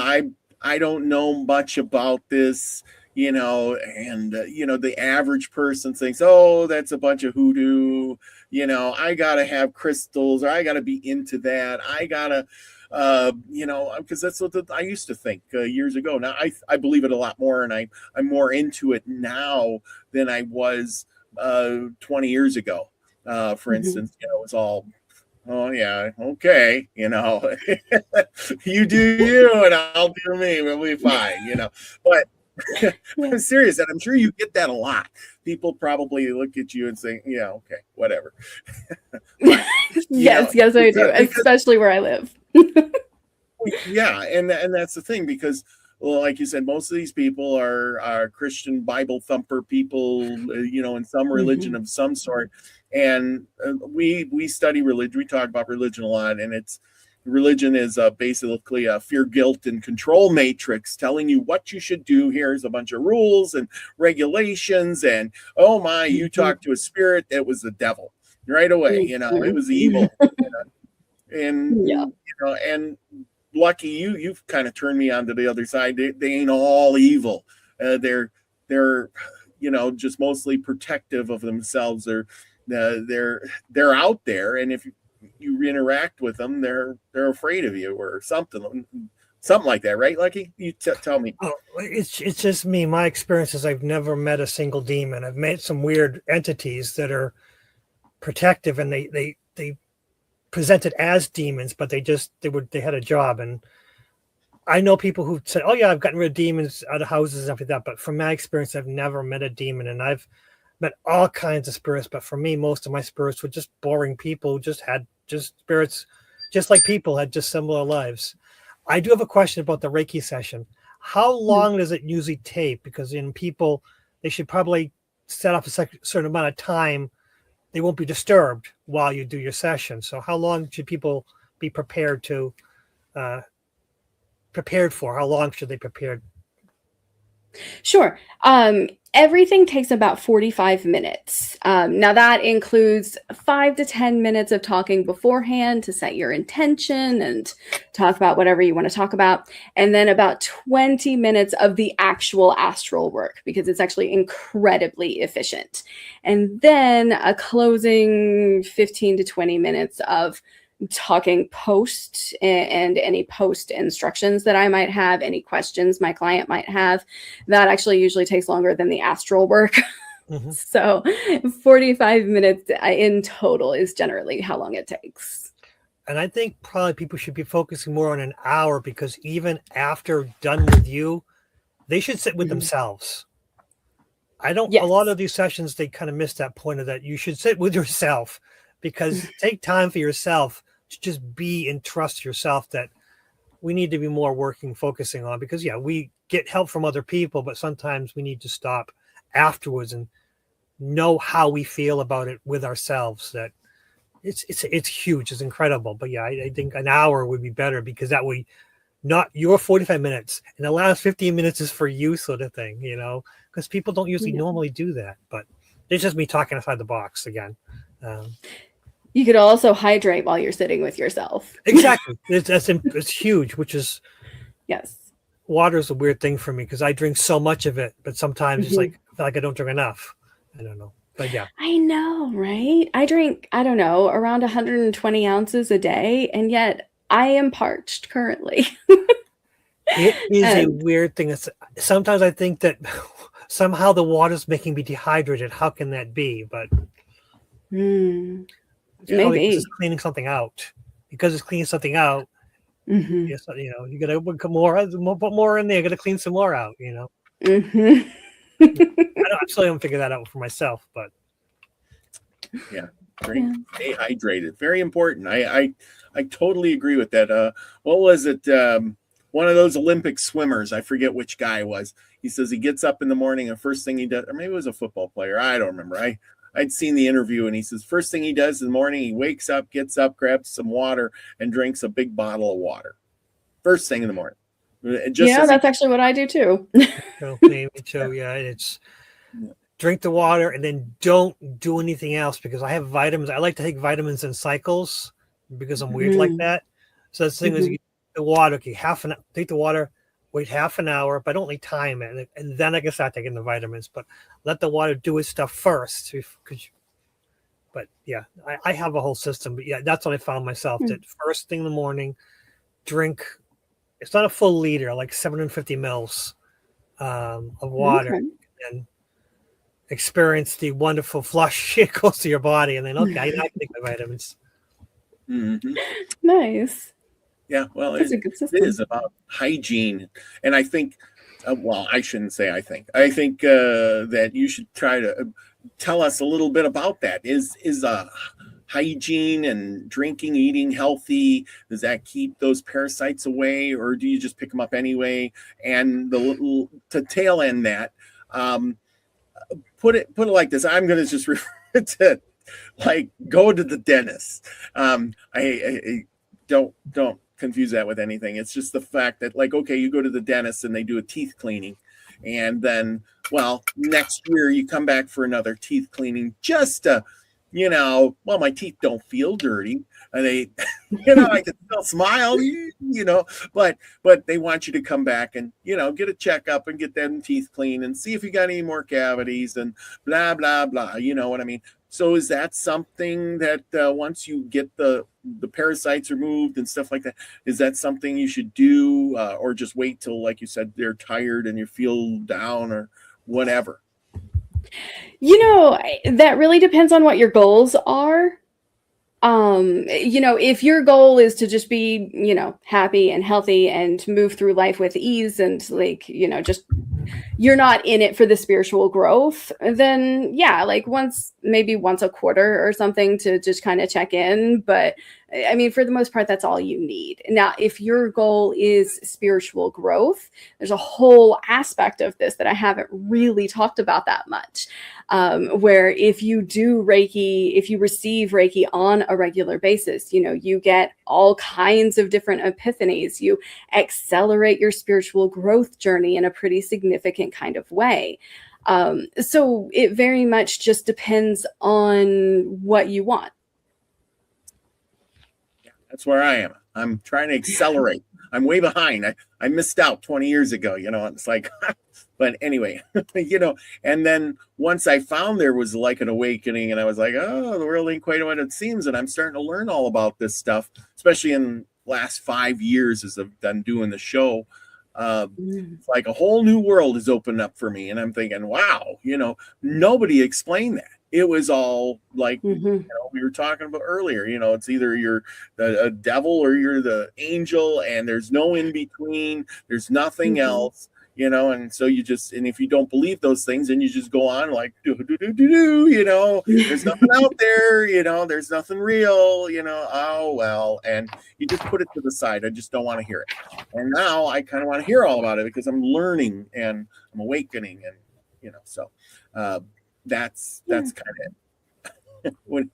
I don't know much about this, you know, and, you know, the average person thinks, oh, that's a bunch of hoodoo, you know, I got to have crystals, or I got to be into that. I got to, you know, because that's what I used to think years ago. Now I believe it a lot more, and I'm more into it now than I was 20 years ago. For instance, you know, it was all, oh yeah, okay, you know, you do you and I'll do me, we'll be fine, you know. But I'm serious, and I'm sure you get that a lot. People probably look at you and say, yeah, okay, whatever. But, yes, I do, especially where I live. Yeah, and that's the thing, because, well, like you said, most of these people are Christian Bible thumper people, you know, in some religion of some sort. And we study religion. We talk about religion a lot, and religion is basically a fear, guilt, and control matrix telling you what you should do. Here's a bunch of rules and regulations, and oh my, you talk to a spirit, it was the devil right away. You know, it was evil. You know? And you know, and lucky you've kind of turned me onto the other side. They ain't all evil. They're you know, just mostly protective of themselves. They're out there, and if you interact with them, they're afraid of you or something like that, right, Lucky? You tell me. Oh, it's just me. My experience is I've never met a single demon. I've met some weird entities that are protective, and they presented as demons, but they had a job. And I know people who said, oh yeah, I've gotten rid of demons out of houses and stuff like that. But from my experience, I've never met a demon, and I've met all kinds of spirits. But for me, most of my spirits were just boring people who just had spirits, just like people had just similar lives. I do have a question about the Reiki session. How long does it usually take? Because in people, they should probably set up a certain amount of time. They won't be disturbed while you do your session. So how long should people be prepared for? How long should they prepare? Sure. Everything takes about 45 minutes. Now that includes 5 to 10 minutes of talking beforehand to set your intention and talk about whatever you want to talk about. And then about 20 minutes of the actual astral work, because it's actually incredibly efficient. And then a closing 15 to 20 minutes of talking post and any post instructions that I might have, any questions my client might have. That actually usually takes longer than the astral work. So 45 minutes in total is generally how long it takes. And I think probably people should be focusing more on an hour, because even after done with you, they should sit with themselves. A lot of these sessions, they kind of miss that point of that. You should sit with yourself, because take time for yourself to just be and trust yourself that we need to be more focusing on, because we get help from other people, but sometimes we need to stop afterwards and know how we feel about it with ourselves. That it's huge, it's incredible. But I think an hour would be better, because that way, not your 45 minutes and the last 15 minutes is for you, sort of thing, because people don't usually normally do that. But it's just me talking outside the box again. You could also hydrate while you're sitting with yourself. Exactly. It's huge, which is, yes. Water is a weird thing for me, because I drink so much of it, but sometimes it's like, I feel like I don't drink enough. I don't know. But I know, right? I drink, I don't know, around 120 ounces a day, and yet I am parched currently. It is a weird thing. Sometimes I think that somehow the water's making me dehydrated. How can that be? But maybe it's cleaning something out. Because it's cleaning something out, yes, you gotta put more in there. You gotta clean some more out. I still haven't figured that out for myself, but drink, stay hydrated, very important. I totally agree with that. What was it? One of those Olympic swimmers, I forget which guy it was. He says he gets up in the morning and first thing he does, or maybe it was a football player, I don't remember. I'd seen the interview, and he says first thing he does in the morning, he wakes up, gets up, grabs some water, and drinks a big bottle of water. First thing in the morning. That's actually what I do too. Maybe too. It's drink the water and then don't do anything else, because I have vitamins. I like to take vitamins in cycles because I'm weird like that. So the thing is, the water. Okay, take the water. Wait half an hour, but only time it, and then I can start taking the vitamins. But let the water do its stuff first. But I have a whole system. But that's what I found myself. That first thing in the morning, drink. It's not a full liter, like 750 mils of water, and experience the wonderful flush it goes to your body, and then I can take my vitamins. Nice. Yeah, well, it is about hygiene, and I think, I shouldn't say I think that you should try to tell us a little bit about that. Is hygiene and drinking, eating healthy, does that keep those parasites away, or do you just pick them up anyway? And to tail end that, put it like this. I'm going to just refer to like go to the dentist. I don't confuse that with anything. It's just the fact that, like, okay, you go to the dentist and they do a teeth cleaning, and then, next year you come back for another teeth cleaning just to, my teeth don't feel dirty. And they, I can still smile, but they want you to come back and, get a checkup and get them teeth clean and see if you got any more cavities and blah, blah, blah. You know what I mean? So is that something that once you get the parasites removed and stuff like that, is that something you should do, or just wait till, like you said, they're tired and you feel down or whatever? That really depends on what your goals are. If your goal is to just be, happy and healthy and move through life with ease and just you're not in it for the spiritual growth, then once a quarter or something to just kind of check in. But I mean, for the most part, that's all you need. Now, if your goal is spiritual growth, there's a whole aspect of this that I haven't really talked about that much. Where if you do Reiki, if you receive Reiki on a regular basis, you get all kinds of different epiphanies. You accelerate your spiritual growth journey in a pretty significant kind of way. So it very much just depends on what you want. That's where I am. I'm trying to accelerate. I'm way behind. I missed out 20 years ago, it's like, but anyway, and then once I found there was like an awakening and I was like, oh, the world ain't quite what it seems. And I'm starting to learn all about this stuff, especially in the last 5 years as I've done doing the show. It's like a whole new world has opened up for me. And I'm thinking, wow, nobody explained that. It was all like, we were talking about earlier, it's either you're a devil or you're the angel and there's no in between. There's nothing else. and so and if you don't believe those things, then you just go on like, there's nothing out there, there's nothing real, oh, well, and you just put it to the side. I just don't want to hear it. And now I kind of want to hear all about it because I'm learning and I'm awakening, and, so that's kind of it.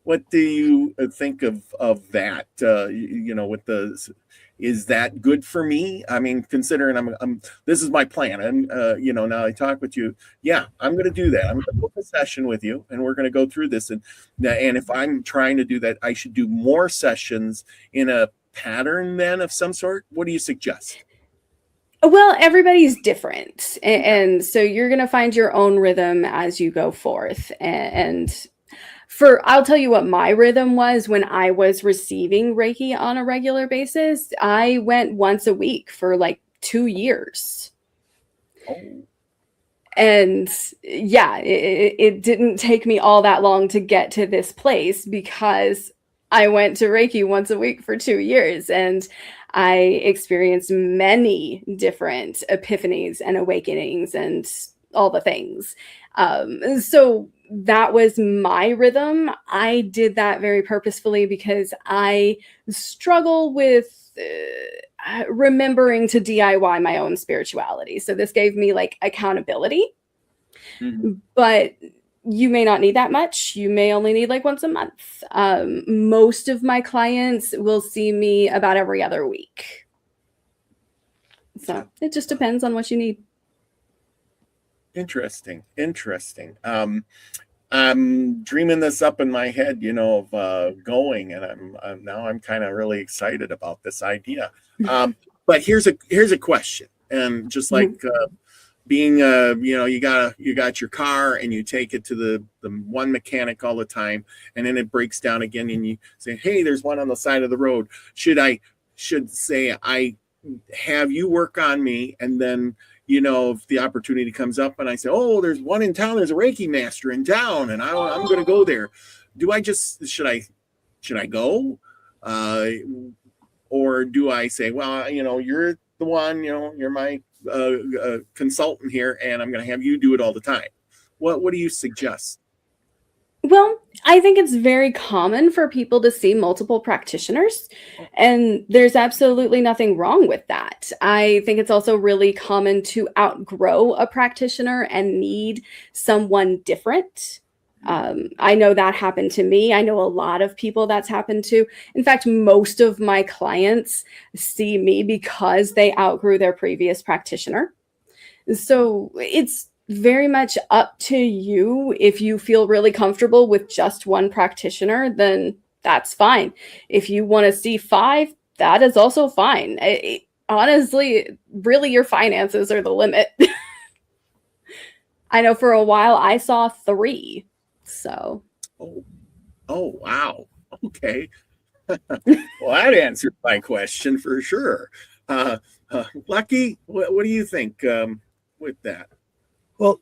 What do you think of that? With is that good for me? I mean, considering this is my plan, and now I talk with you. Yeah, I'm going to do that. I'm going to book a session with you, and we're going to go through this. And if I'm trying to do that, I should do more sessions in a pattern then of some sort. What do you suggest? Well, everybody's different. And so you're going to find your own rhythm as you go forth. And I'll tell you what my rhythm was when I was receiving Reiki on a regular basis. I went once a week for like 2 years. Oh. And yeah, it didn't take me all that long to get to this place because I went to Reiki once a week for 2 years, and I experienced many different epiphanies and awakenings and all the things. So that was my rhythm. I did that very purposefully because I struggle with remembering to DIY my own spirituality. So this gave me like accountability, but you may not need that much. You may only need like once a month. Most of my clients will see me about every other week. So it just depends on what you need. Interesting. I'm dreaming this up in my head, of going, and I'm kind of really excited about this idea. But here's a question, and just like being, you got your car and you take it to the one mechanic all the time, and then it breaks down again, and you say, hey, there's one on the side of the road. Should say I have you work on me, and then if the opportunity comes up and I say, oh, there's one in town, there's a Reiki master in town, and I'm going to go there. Should I go? Or do I say, well, you're the one, you're my consultant here, and I'm going to have you do it all the time. What do you suggest? Well, I think it's very common for people to see multiple practitioners, and there's absolutely nothing wrong with that. I think it's also really common to outgrow a practitioner and need someone different. I know that happened to me. I know a lot of people that's happened to. In fact, most of my clients see me because they outgrew their previous practitioner. So it's very much up to you. If you feel really comfortable with just one practitioner, then that's fine. If you want to see 5, that is also fine. Honestly, really, your finances are the limit. I know for a while I saw 3. So. Oh, wow. Okay. Well, that answered my question for sure. Lucky, what do you think with that? Well,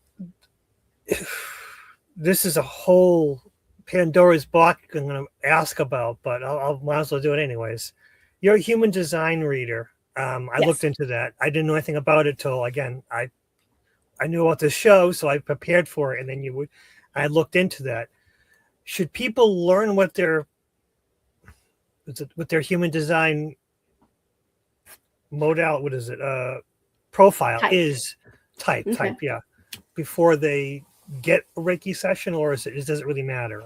this is a whole Pandora's box I'm going to ask about, but I'll might as well do it anyways. You're a human design reader. I looked into that. I didn't know anything about it till, again, I knew about this show, so I prepared for it, and then I looked into that. Should people learn what their human design profile is? Type, yeah. Before they get a Reiki session, or does it really matter?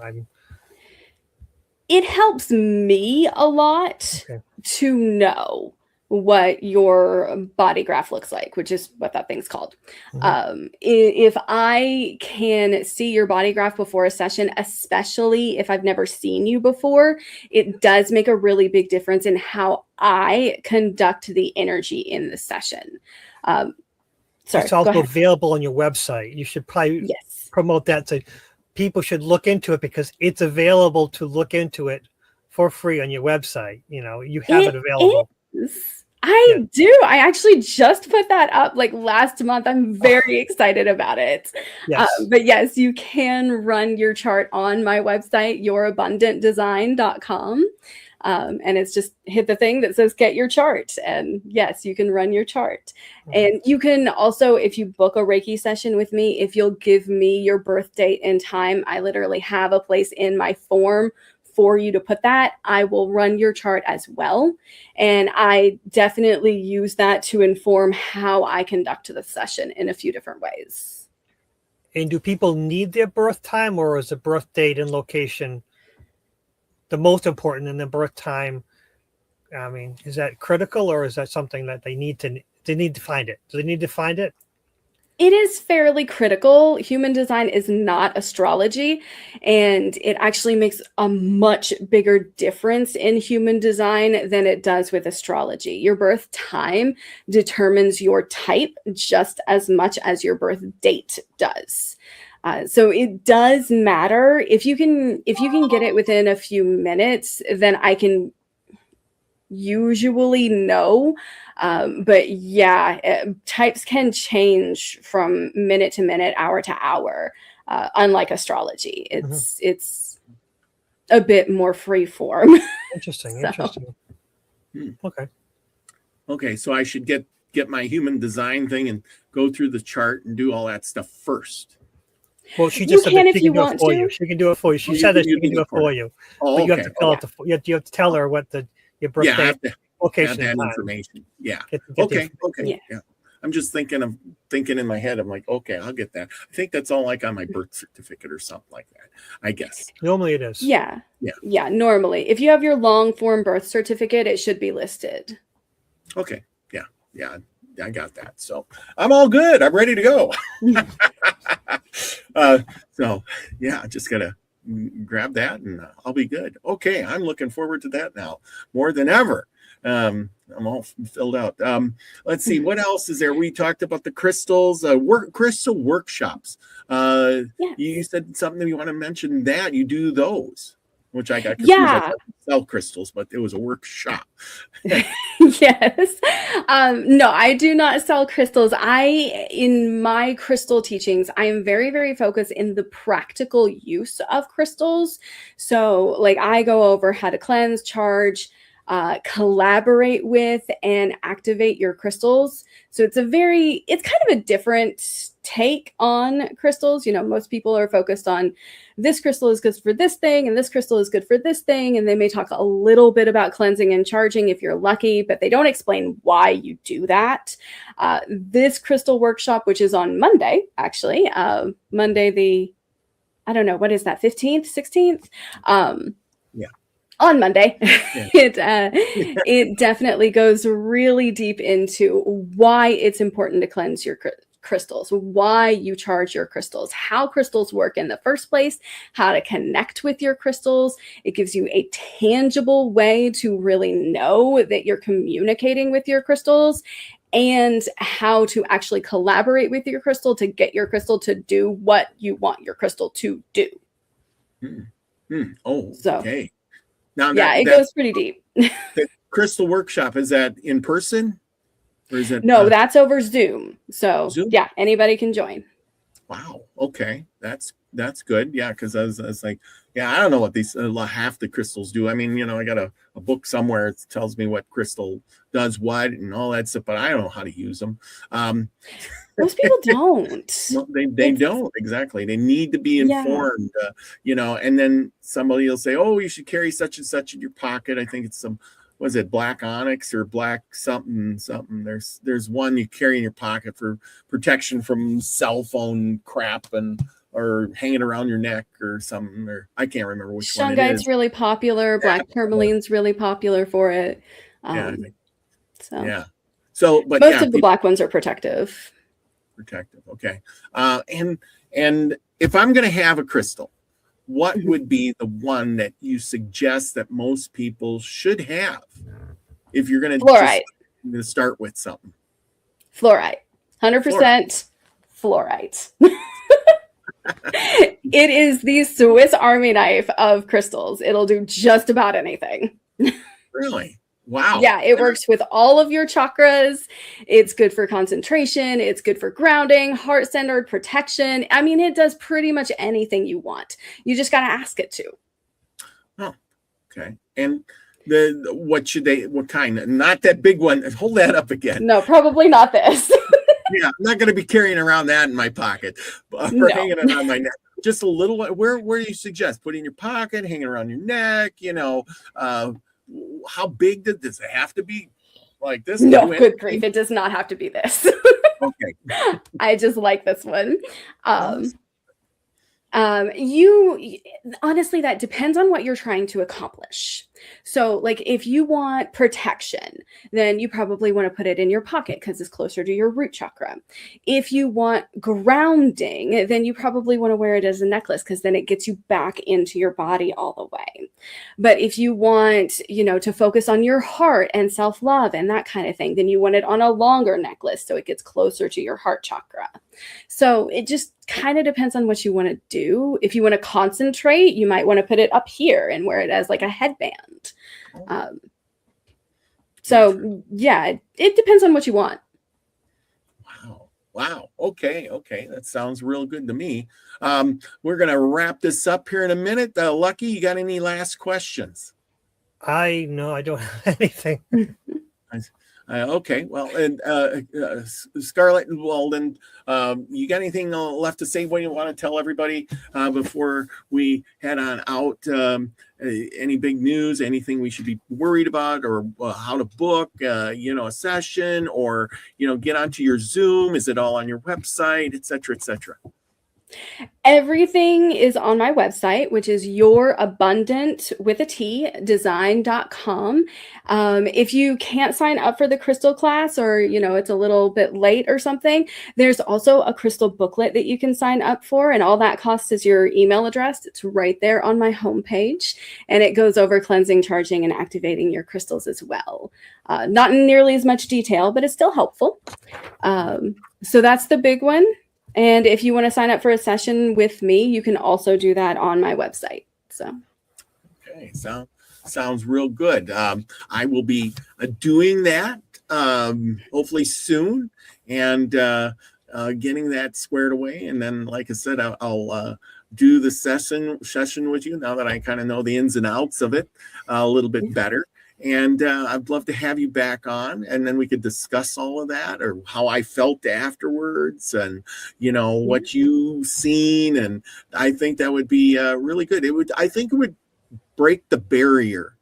It helps me a lot to know what your body graph looks like, which is what that thing's called. If I can see your body graph before a session, especially if I've never seen you before, it does make a really big difference in how I conduct the energy in the session. Sorry, it's also available on your website. You should probably promote that, so people should look into it, because it's available to look into it for free on your website. You have it available. I do. I actually just put that up like last month. I'm very excited about it. Yes. But yes, you can run your chart on my website, yourabundantdesign.com. And it's just hit the thing that says get your chart. And yes, you can run your chart. And you can also, if you book a Reiki session with me, if you'll give me your birth date and time, I literally have a place in my form for you to put that. I will run your chart as well. And I definitely use that to inform how I conduct the session in a few different ways. And do people need their birth time, or is the birth date and location the most important in the birth time? I mean, is that critical, or is that something that they need to find it? Do they need to find it? It is fairly critical. Human design is not astrology, and it actually makes a much bigger difference in human design than it does with astrology. Your birth time determines your type just as much as your birth date does. So it does matter. If you can get it within a few minutes, then I can usually know. But yeah, types can change from minute to minute, hour to hour. Unlike astrology, it's a bit more free form. Interesting. So. Interesting. Okay. So I should get my human design thing and go through the chart and do all that stuff first. Well, she just said that she can do it for you. to. She can do it for you. She said that she can do it for you. Oh, but you okay. have to tell it. You have to tell her what your birthday. Yeah, I have to location have that time. information. Yeah. Get Okay. the- Yeah. I'm just thinking in my head. I'm like, okay, I'll get that. I think that's all like on my birth certificate or something like that, I guess. Normally it is. Yeah. Normally, if you have your long form birth certificate, it should be listed. Okay. Yeah. I got that. So I'm all good. I'm ready to go. So yeah, just gotta grab that and I'll be good. Okay. I'm looking forward to that now more than ever. I'm all filled out. Let's see, what else is there? We talked about the crystals, crystal workshops. Yes. You said something you want to mention that you do those, which I got confused. Yeah. I thought you sell crystals, but it was a workshop. Yes. No, I do not sell crystals. In my crystal teachings, I am very, very focused in the practical use of crystals. So like I go over how to cleanse, charge, collaborate with, and activate your crystals. So it's kind of a different take on crystals. Most people are focused on this crystal is good for this thing and this crystal is good for this thing, and they may talk a little bit about cleansing and charging if you're lucky, but they don't explain why you do that. This crystal workshop, which is on Monday, actually, Monday I don't know, what is that, 15th, 16th? Yeah. On Monday, Yeah. it definitely goes really deep into why it's important to cleanse your crystals, why you charge your crystals, how crystals work in the first place, how to connect with your crystals. It gives you a tangible way to really know that you're communicating with your crystals, and how to actually collaborate with your crystal to get your crystal to do what you want your crystal to do. Oh, so, okay. Now, it goes pretty deep. The crystal workshop, is that in person? Or is it No, that's over Zoom. So Zoom? Yeah, anybody can join. Wow. Okay. That's good. Yeah. Cause I was like, yeah, I don't know what these half the crystals do. I mean, I got a book somewhere that tells me what crystal does what and all that stuff, but I don't know how to use them. Most people don't. No, they don't. Exactly. They need to be informed, and then somebody will say, oh, you should carry such and such in your pocket. I think it's some, was it black onyx or black something. There's one you carry in your pocket for protection from cell phone crap or hanging around your neck or something, or I can't remember which one it is. Shungite's really popular. Black tourmaline's really popular for it. I think. So yeah. So, but most of the black ones are protective. Okay. And if I'm going to have a crystal, what would be the one that you suggest that most people should have if you're going to start with something? Fluorite. 100% fluorite. It is the Swiss Army knife of crystals. It'll do just about anything. Really? Wow. Yeah, it works with all of your chakras. It's good for concentration. It's good for grounding, heart-centered protection. I mean, it does pretty much anything you want. You just got to ask it to. Oh, okay. And What kind? Not that big one. Hold that up again. No, probably not this. Yeah, I'm not going to be carrying around that in my pocket or hanging it on my neck. Just a little. Where do you suggest? Put it in your pocket, hanging around your neck. How big does it have to be? Like this? No, good grief. It does not have to be this. Okay. I just like this one. You honestly, that depends on what you're trying to accomplish. So like if you want protection, then you probably want to put it in your pocket because it's closer to your root chakra. If you want grounding, then you probably want to wear it as a necklace because then it gets you back into your body all the way. But if you want, to focus on your heart and self-love and that kind of thing, then you want it on a longer necklace so it gets closer to your heart chakra. So it just kind of depends on what you want to do. If you want to concentrate, you might want to put it up here and wear it as like a headband. So yeah, it depends on what you want. Wow. Okay. That sounds real good to me. We're going to wrap this up here in a minute. Lucky, you got any last questions? No, I don't have anything. Okay, well, and Scarlett and Walden, you got anything left to say? What do you want to tell everybody before we head on out? Any big news? Anything we should be worried about, or how to book, a session, or get onto your Zoom? Is it all on your website, et cetera, et cetera? Everything is on my website, which is yourabundantwithat.design.com. If you can't sign up for the crystal class or, it's a little bit late or something, there's also a crystal booklet that you can sign up for. And all that costs is your email address. It's right there on my homepage. And it goes over cleansing, charging, and activating your crystals as well. Not in nearly as much detail, but it's still helpful. So that's the big one. And if you want to sign up for a session with me, you can also do that on my website. So, okay, sounds real good. I will be doing that hopefully soon, and getting that squared away. And then, like I said, I'll do the session with you now that I kind of know the ins and outs of it a little bit better. And I'd love to have you back on, and then we could discuss all of that, or how I felt afterwards, and what you've seen. And I think that would be really good. I think it would break the barrier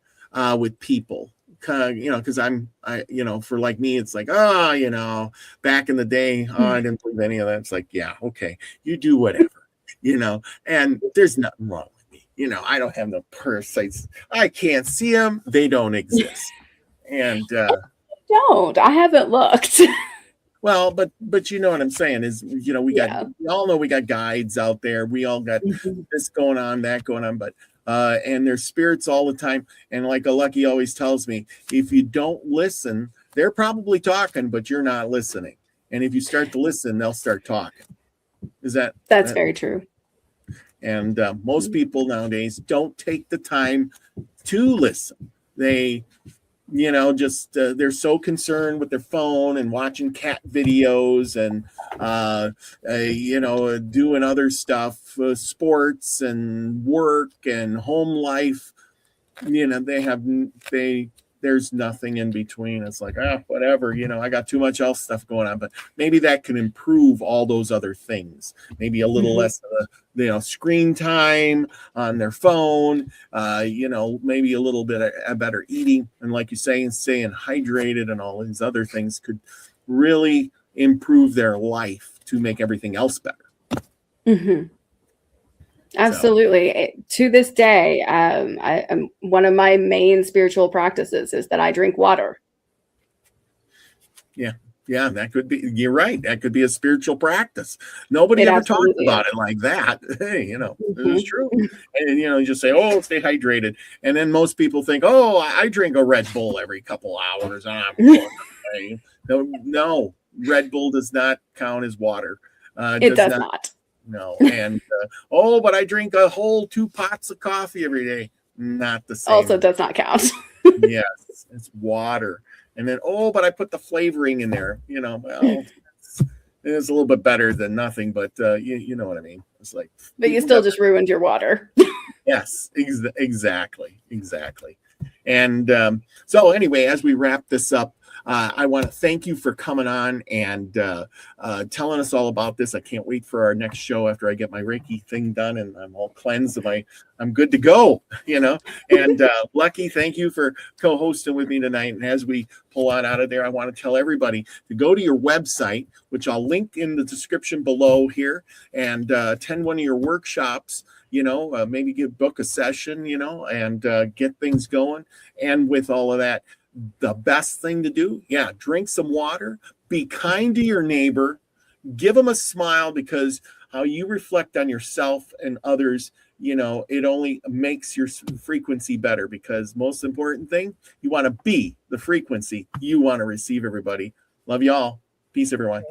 with people, because for like me, it's like, back in the day, I didn't believe any of that. It's like, yeah, okay, you do whatever, and there's nothing wrong. I don't have no parasites. I can't see them. They don't exist. And I haven't looked. Well, but you know what I'm saying is, we all know we got guides out there. We all got this going on, that going on, but and there's spirits all the time. And like a Lucky always tells me, if you don't listen, they're probably talking, but you're not listening. And if you start to listen, they'll start talking. That's very true. And most people nowadays don't take the time to listen. They, they're so concerned with their phone and watching cat videos and, doing other stuff, sports and work and home life. There's nothing in between. It's like, whatever, I got too much else stuff going on, but maybe that can improve all those other things. Maybe a little less of screen time on their phone, maybe a little bit of better eating. And like you say, and staying hydrated and all these other things could really improve their life to make everything else better. Mm-hmm. Absolutely. To this day, one of my main spiritual practices is that I drink water. Yeah, that could be. You're right. That could be a spiritual practice. Nobody ever talks about it like that. Hey, it's true. And you just say, "Oh, stay hydrated," and then most people think, "Oh, I drink a Red Bull every couple hours." No, Red Bull does not count as water. It does not. No, and but I drink a whole 2 pots of coffee every day. Not the same. Also does not count. Yes, it's water. And then, but I put the flavoring in there. It's a little bit better than nothing, but you know what I mean. It's like, but you still just ruined your water. Yes, exactly. And so anyway, as we wrap this up, I want to thank you for coming on and telling us all about this. I can't wait for our next show after I get my Reiki thing done and I'm all cleansed of I'm good to go, you know. And Lucky, thank you for co-hosting with me tonight. And as we pull on out of there, I want to tell everybody to go to your website, which I'll link in the description below here, and attend one of your workshops. You know, maybe book a session, you know, and get things going. And with all of that, the best thing to do, drink some water, be kind to your neighbor, give them a smile, because how you reflect on yourself and others, you know, it only makes your frequency better, because most important thing, you want to be the frequency you want to receive, everybody. Love you all. Peace, everyone.